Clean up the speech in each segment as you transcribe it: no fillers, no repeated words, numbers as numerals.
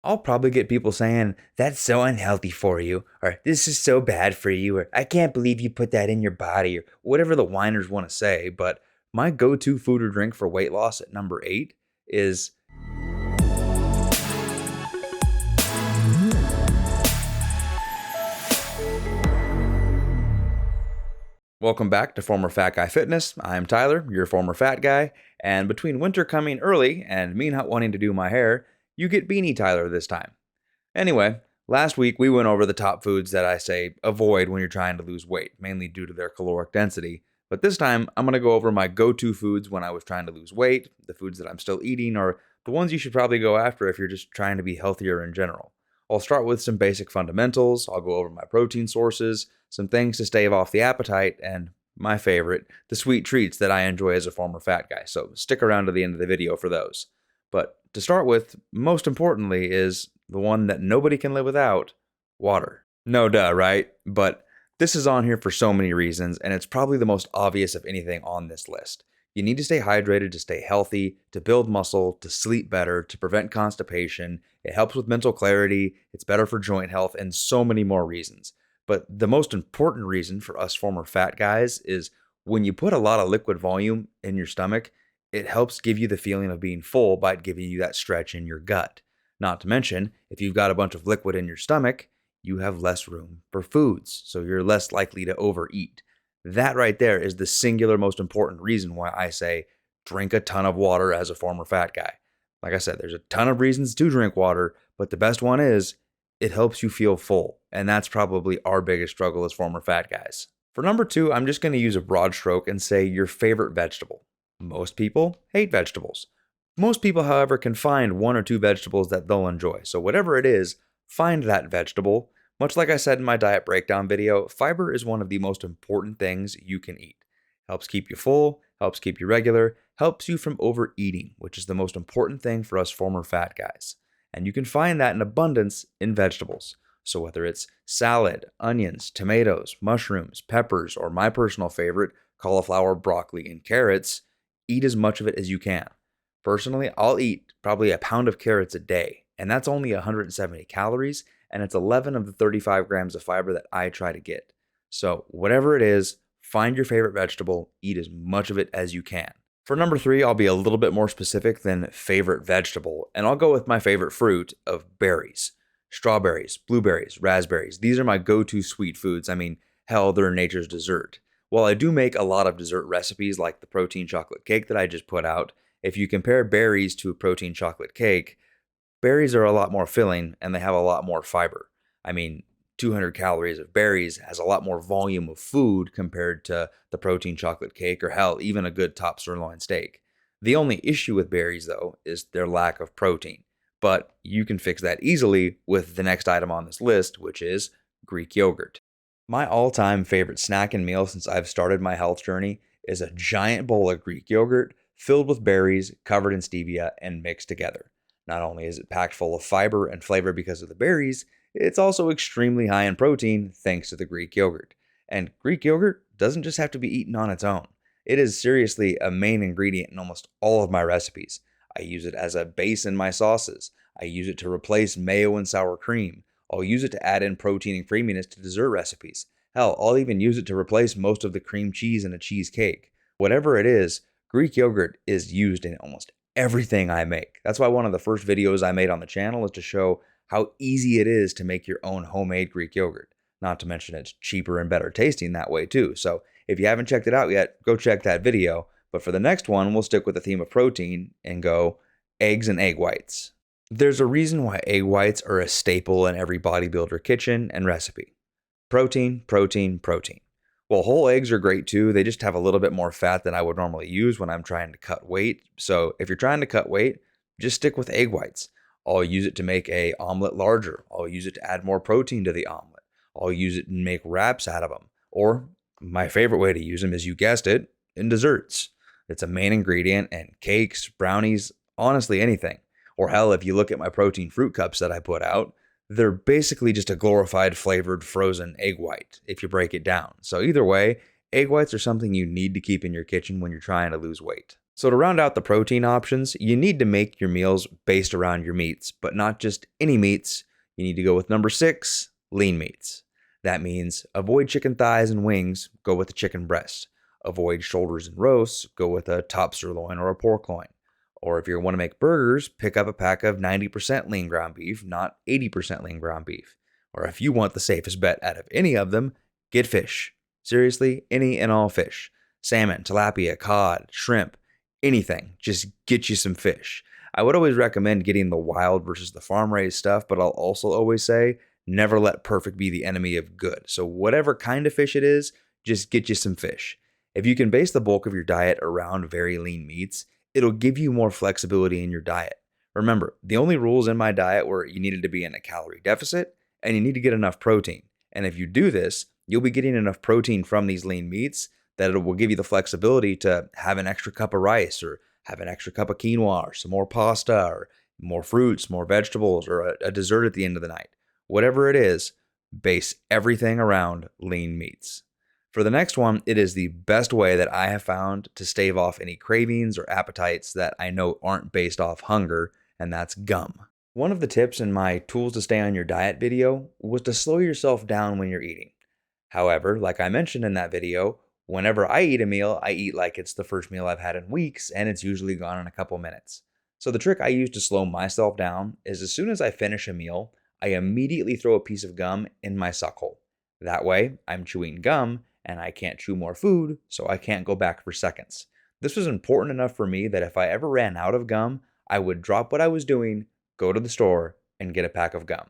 I'll probably get people saying, "That's so unhealthy for you," or "This is so bad for you," or "I can't believe you put that in your body," or whatever the whiners want to say. But my go to food or drink for weight loss at number 8 is. Welcome back to Former Fat Guy Fitness. I'm Tyler, your former fat guy, and between winter coming early and me not wanting to do my hair, you get Beanie Tyler this time. Anyway, last week we went over the top foods that I say avoid when you're trying to lose weight, mainly due to their caloric density. But this time, I'm going to go over my go-to foods when I was trying to lose weight, the foods that I'm still eating, or the ones you should probably go after if you're just trying to be healthier in general. I'll start with some basic fundamentals, I'll go over my protein sources, some things to stave off the appetite, and my favorite, the sweet treats that I enjoy as a former fat guy. So stick around to the end of the video for those. But to start with, most importantly, is the one that nobody can live without, water. No duh, right? But this is on here for so many reasons, and it's probably the most obvious of anything on this list. You need to stay hydrated to stay healthy, to build muscle, to sleep better, to prevent constipation. It helps with mental clarity, it's better for joint health, and so many more reasons. But the most important reason for us former fat guys is when you put a lot of liquid volume in your stomach, it helps give you the feeling of being full by giving you that stretch in your gut. Not to mention, if you've got a bunch of liquid in your stomach, you have less room for foods, so you're less likely to overeat. That right there is the singular most important reason why I say drink a ton of water as a former fat guy. Like I said, there's a ton of reasons to drink water, but the best one is it helps you feel full, and that's probably our biggest struggle as former fat guys. For number 2, I'm just going to use a broad stroke and say your favorite vegetable. Most people hate vegetables. Most people, however, can find 1 or 2 vegetables that they'll enjoy. So whatever it is, find that vegetable. Much like I said in my diet breakdown video, fiber is one of the most important things you can eat. Helps keep you full, helps keep you regular, helps you from overeating, which is the most important thing for us former fat guys. And you can find that in abundance in vegetables. So whether it's salad, onions, tomatoes, mushrooms, peppers, or my personal favorite, cauliflower, broccoli, and carrots, eat as much of it as you can. Personally, I'll eat probably a pound of carrots a day, and that's only 170 calories, and it's 11 of the 35 grams of fiber that I try to get. So whatever it is, find your favorite vegetable, eat as much of it as you can. For number 3, I'll be a little bit more specific than favorite vegetable, and I'll go with my favorite fruit of berries. Strawberries, blueberries, raspberries, these are my go-to sweet foods. I mean, hell, they're nature's dessert. While I do make a lot of dessert recipes like the protein chocolate cake that I just put out, if you compare berries to a protein chocolate cake, berries are a lot more filling and they have a lot more fiber. I mean, 200 calories of berries has a lot more volume of food compared to the protein chocolate cake or hell, even a good top sirloin steak. The only issue with berries, though, is their lack of protein. But you can fix that easily with the next item on this list, which is Greek yogurt. My all-time favorite snack and meal since I've started my health journey is a giant bowl of Greek yogurt filled with berries, covered in stevia, and mixed together. Not only is it packed full of fiber and flavor because of the berries, it's also extremely high in protein thanks to the Greek yogurt. And Greek yogurt doesn't just have to be eaten on its own. It is seriously a main ingredient in almost all of my recipes. I use it as a base in my sauces. I use it to replace mayo and sour cream. I'll use it to add in protein and creaminess to dessert recipes. Hell, I'll even use it to replace most of the cream cheese in a cheesecake. Whatever it is, Greek yogurt is used in almost everything I make. That's why one of the first videos I made on the channel is to show how easy it is to make your own homemade Greek yogurt. Not to mention it's cheaper and better tasting that way too. So if you haven't checked it out yet, go check that video. But for the next one, we'll stick with the theme of protein and go eggs and egg whites. There's a reason why egg whites are a staple in every bodybuilder kitchen and recipe. Protein, protein, protein. Well, whole eggs are great too. They just have a little bit more fat than I would normally use when I'm trying to cut weight. So if you're trying to cut weight, just stick with egg whites. I'll use it to make a omelet larger. I'll use it to add more protein to the omelet. I'll use it and make wraps out of them. Or my favorite way to use them is, you guessed it, in desserts. It's a main ingredient in cakes, brownies, honestly anything. Or hell, if you look at my protein fruit cups that I put out, they're basically just a glorified flavored frozen egg white if you break it down. So either way, egg whites are something you need to keep in your kitchen when you're trying to lose weight. So, to round out the protein options, you need to make your meals based around your meats, but not just any meats. You need to go with number 6, lean meats. That means avoid chicken thighs and wings, go with a chicken breast. Avoid shoulders and roasts, go with a top sirloin or a pork loin. Or if you want to make burgers, pick up a pack of 90% lean ground beef, not 80% lean ground beef. Or if you want the safest bet out of any of them, get fish. Seriously, any and all fish. Salmon, tilapia, cod, shrimp, anything. Just get you some fish. I would always recommend getting the wild versus the farm raised stuff, but I'll also always say never let perfect be the enemy of good. So, whatever kind of fish it is, just get you some fish. If you can base the bulk of your diet around very lean meats, it'll give you more flexibility in your diet. Remember, the only rules in my diet were you needed to be in a calorie deficit and you need to get enough protein. And if you do this, you'll be getting enough protein from these lean meats that it will give you the flexibility to have an extra cup of rice or have an extra cup of quinoa or some more pasta or more fruits, more vegetables, or a dessert at the end of the night. Whatever it is, base everything around lean meats. For the next one, it is the best way that I have found to stave off any cravings or appetites that I know aren't based off hunger, and that's gum. One of the tips in my Tools to Stay on Your Diet video was to slow yourself down when you're eating. However, like I mentioned in that video, whenever I eat a meal, I eat like it's the first meal I've had in weeks, and it's usually gone in a couple minutes. So the trick I use to slow myself down is as soon as I finish a meal, I immediately throw a piece of gum in my suck hole. That way, I'm chewing gum, and I can't chew more food, so I can't go back for seconds. This was important enough for me that if I ever ran out of gum, I would drop what I was doing, go to the store, and get a pack of gum.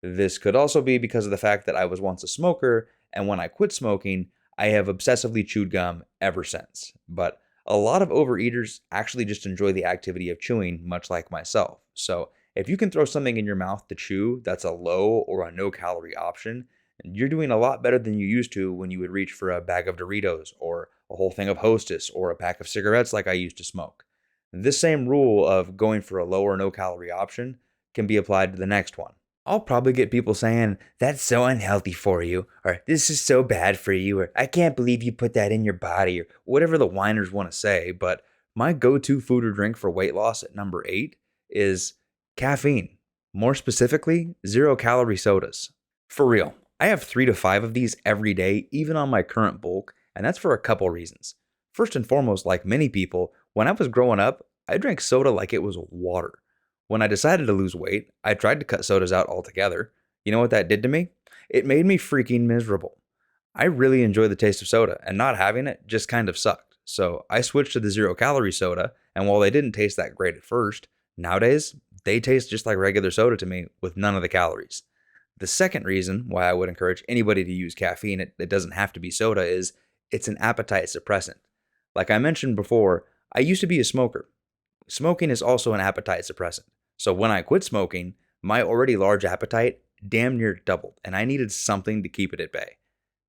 This could also be because of the fact that I was once a smoker, and when I quit smoking, I have obsessively chewed gum ever since. But a lot of overeaters actually just enjoy the activity of chewing, much like myself. So if you can throw something in your mouth to chew that's a low or a no calorie option, you're doing a lot better than you used to when you would reach for a bag of Doritos or a whole thing of Hostess or a pack of cigarettes like I used to smoke. This same rule of going for a low or no calorie option can be applied to the next one. I'll probably get people saying, "That's so unhealthy for you," or "This is so bad for you," or "I can't believe you put that in your body," or whatever the whiners want to say. But my go-to food or drink for weight loss at number 8 is caffeine. More specifically, 0-calorie sodas. For real, I have 3 to 5 of these every day, even on my current bulk, and that's for a couple reasons. First and foremost, like many people, when I was growing up, I drank soda like it was water. When I decided to lose weight, I tried to cut sodas out altogether. You know what that did to me? It made me freaking miserable. I really enjoy the taste of soda, and not having it just kind of sucked. So I switched to the 0-calorie soda, and while they didn't taste that great at first, nowadays they taste just like regular soda to me with none of the calories. The second reason why I would encourage anybody to use caffeine, it doesn't have to be soda, is it's an appetite suppressant. Like I mentioned before, I used to be a smoker. Smoking is also an appetite suppressant. So when I quit smoking, my already large appetite damn near doubled, and I needed something to keep it at bay.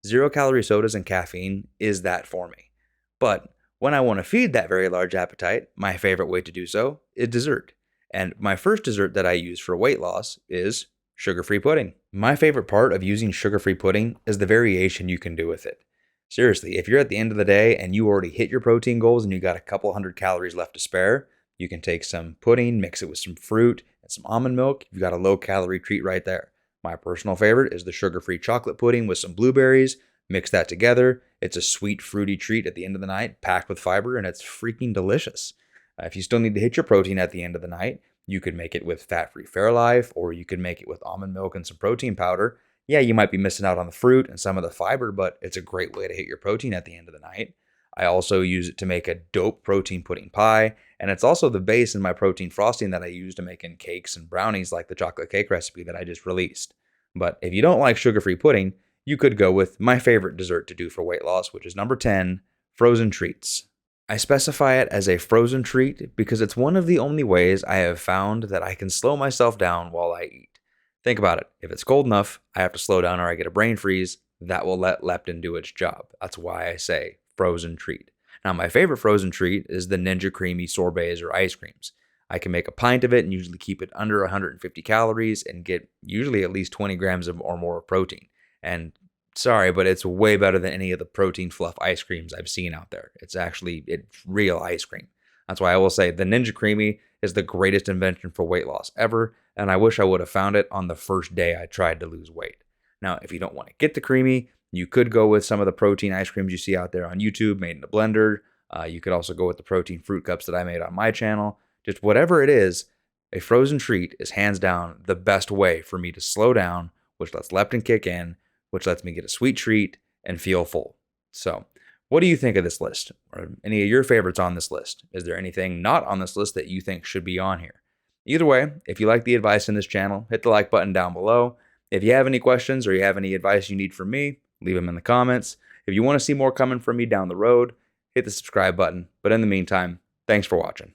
0-calorie sodas and caffeine is that for me. But when I want to feed that very large appetite, my favorite way to do so is dessert. And my first dessert that I use for weight loss is sugar-free pudding. My favorite part of using sugar-free pudding is the variation you can do with it. Seriously, if you're at the end of the day and you already hit your protein goals and you got a couple hundred calories left to spare, you can take some pudding, mix it with some fruit and some almond milk. You've got a low-calorie treat right there. My personal favorite is the sugar-free chocolate pudding with some blueberries. Mix that together. It's a sweet, fruity treat at the end of the night, packed with fiber, and it's freaking delicious. If you still need to hit your protein at the end of the night, you could make it with fat-free Fairlife, or you could make it with almond milk and some protein powder. Yeah, you might be missing out on the fruit and some of the fiber, but it's a great way to hit your protein at the end of the night. I also use it to make a dope protein pudding pie, and it's also the base in my protein frosting that I use to make in cakes and brownies like the chocolate cake recipe that I just released. But if you don't like sugar-free pudding, you could go with my favorite dessert to do for weight loss, which is number 10, frozen treats. I specify it as a frozen treat because it's one of the only ways I have found that I can slow myself down while I eat. Think about it. If it's cold enough, I have to slow down or I get a brain freeze. That will let leptin do its job. That's why I say frozen treat. Now, my favorite frozen treat is the Ninja Creamy sorbets or ice creams. I can make a pint of it and usually keep it under 150 calories and get usually at least 20 grams of or more of protein. And sorry, but it's way better than any of the protein fluff ice creams I've seen out there. It's real ice cream. That's why I will say the Ninja Creamy is the greatest invention for weight loss ever, and I wish I would have found it on the first day I tried to lose weight. Now, if you don't want to get the creamy, you could go with some of the protein ice creams you see out there on YouTube made in a blender. You could also go with the protein fruit cups that I made on my channel. Just whatever it is, a frozen treat is hands down the best way for me to slow down, which lets leptin kick in, which lets me get a sweet treat and feel full. So, what do you think of this list? Or any of your favorites on this list? Is there anything not on this list that you think should be on here? Either way, if you like the advice in this channel, hit the like button down below. If you have any questions or you have any advice you need from me, leave them in the comments. If you want to see more coming from me down the road, hit the subscribe button. But in the meantime, thanks for watching.